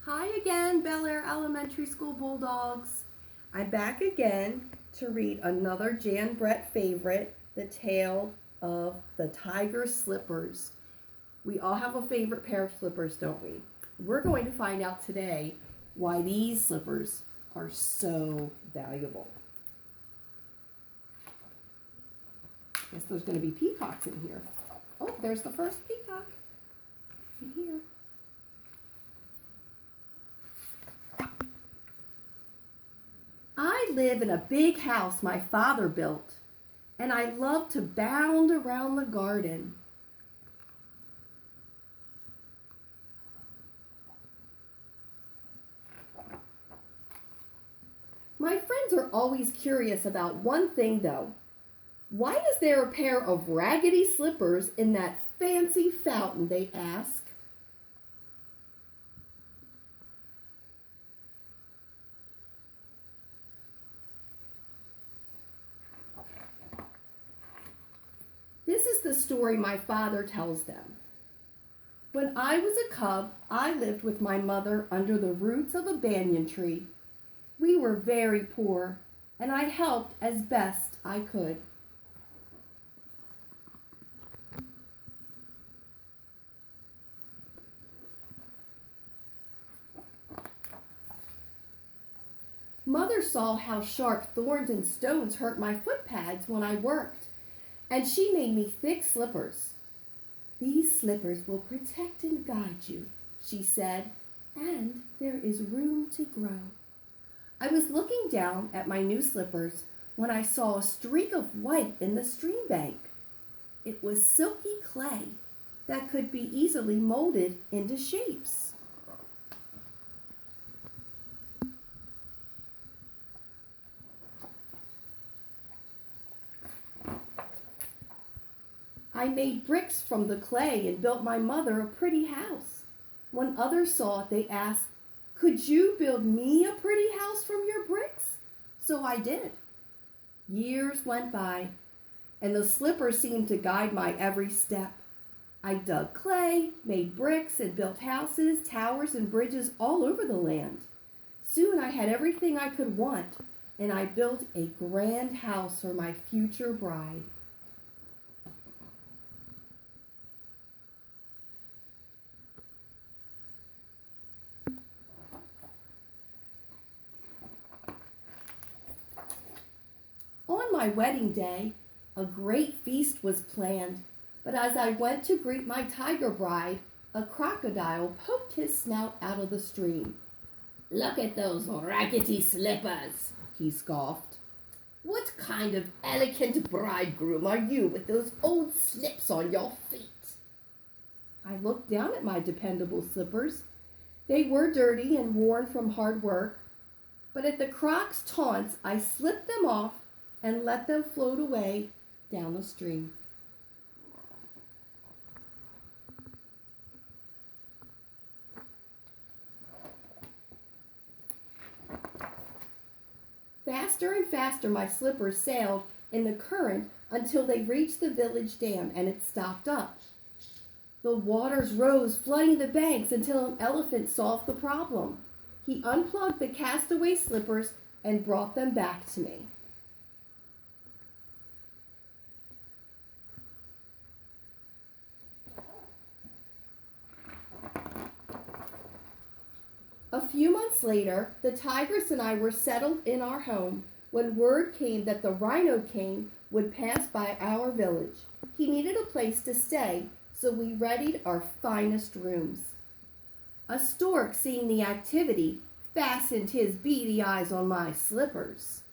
Hi again, Bel Air Elementary School Bulldogs. I'm back again to read another Jan Brett favorite, The Tale of the Tiger Slippers. We all have a favorite pair of slippers, don't we? We're going to find out today why these slippers are so valuable. Guess there's going to be peacocks in here. Oh, there's the first peacock in here. I live in a big house my father built, and I love to bound around the garden. My friends are always curious about one thing though. Why is there a pair of raggedy slippers in that fancy fountain, they ask. This is the story my father tells them. When I was a cub, I lived with my mother under the roots of a banyan tree. We were very poor, and I helped as best I could. Mother saw how sharp thorns and stones hurt my foot pads when I worked, and she made me thick slippers. These slippers will protect and guide you, she said, and there is room to grow. I was looking down at my new slippers when I saw a streak of white in the stream bank. It was silky clay that could be easily molded into shapes. I made bricks from the clay and built my mother a pretty house. When others saw it, they asked, "Could you build me a pretty house from your bricks?" So I did. Years went by, and the slippers seemed to guide my every step. I dug clay, made bricks, and built houses, towers, and bridges all over the land. Soon I had everything I could want, and I built a grand house for my future bride. On my wedding day, a great feast was planned, but as I went to greet my tiger bride, a crocodile poked his snout out of the stream. "Look at those raggedy slippers," he scoffed. "What kind of elegant bridegroom are you with those old slips on your feet?" I looked down at my dependable slippers. They were dirty and worn from hard work, but at the croc's taunts, I slipped them off and let them float away down the stream. Faster and faster my slippers sailed in the current until they reached the village dam and it stopped up. The waters rose, flooding the banks until an elephant solved the problem. He unplugged the castaway slippers and brought them back to me. A few months later, the tigress and I were settled in our home when word came that the Rhino King would pass by our village. He needed a place to stay, so we readied our finest rooms. A stork, seeing the activity, fastened his beady eyes on my slippers.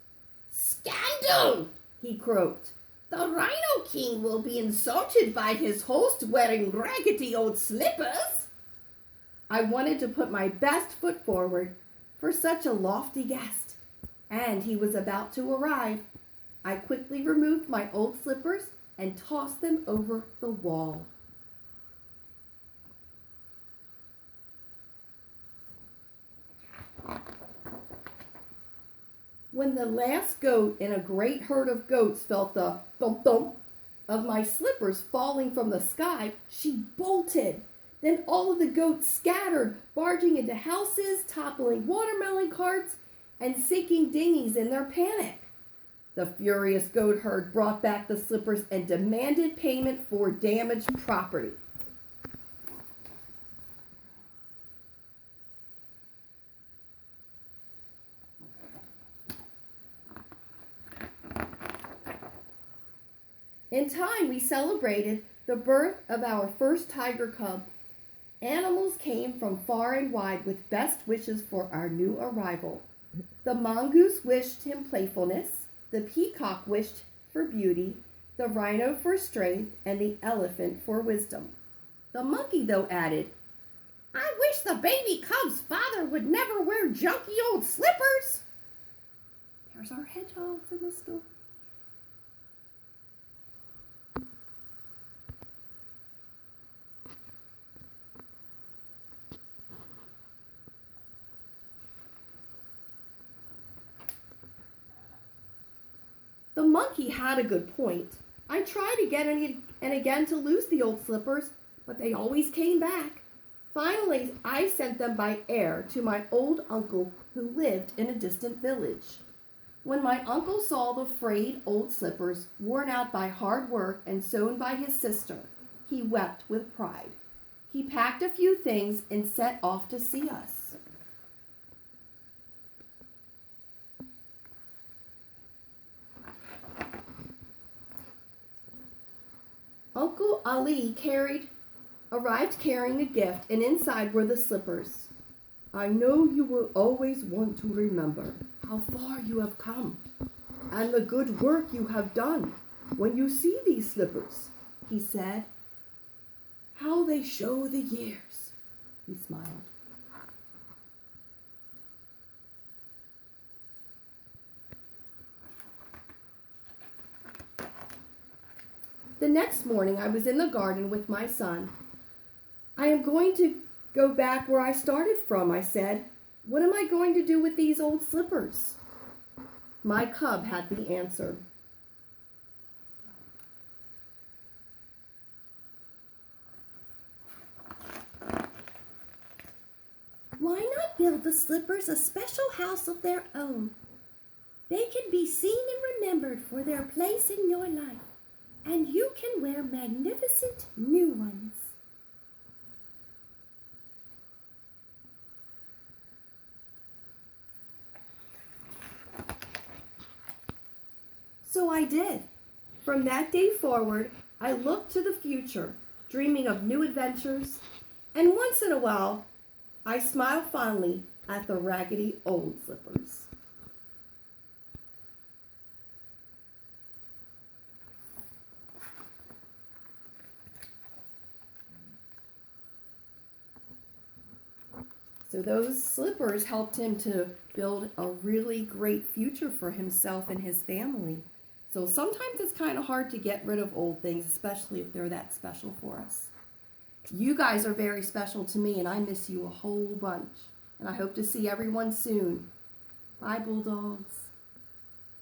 "Scandal!" he croaked. "The Rhino King will be insulted by his host wearing raggedy old slippers." I wanted to put my best foot forward for such a lofty guest, and he was about to arrive. I quickly removed my old slippers and tossed them over the wall. When the last goat in a great herd of goats felt the thump thump of my slippers falling from the sky, she bolted. Then all of the goats scattered, barging into houses, toppling watermelon carts, and sinking dinghies in their panic. The furious goat herd brought back the slippers and demanded payment for damaged property. In time, we celebrated the birth of our first tiger cub. Animals came from far and wide with best wishes for our new arrival. The mongoose wished him playfulness, the peacock wished for beauty, the rhino for strength, and the elephant for wisdom. The monkey, though, added, "I wish the baby cub's father would never wear junky old slippers." There's our hedgehogs in the store. The monkey had a good point. I tried again and again to lose the old slippers, but they always came back. Finally, I sent them by air to my old uncle who lived in a distant village. When my uncle saw the frayed old slippers, worn out by hard work and sewn by his sister, he wept with pride. He packed a few things and set off to see us. Uncle Ali arrived carrying a gift, and inside were the slippers. "I know you will always want to remember how far you have come and the good work you have done when you see these slippers," he said. "How they show the years," he smiled. The next morning, I was in the garden with my son. "I am going to go back where I started from," I said. "What am I going to do with these old slippers?" My cub had the answer. "Why not build the slippers a special house of their own? They can be seen and remembered for their place in your life, and you can wear magnificent new ones." So I did. From that day forward, I looked to the future, dreaming of new adventures, and once in a while, I smile fondly at the raggedy old slippers. So those slippers helped him to build a really great future for himself and his family. So sometimes it's kind of hard to get rid of old things, especially if they're that special for us. You guys are very special to me, and I miss you a whole bunch. And I hope to see everyone soon. Bye, Bulldogs.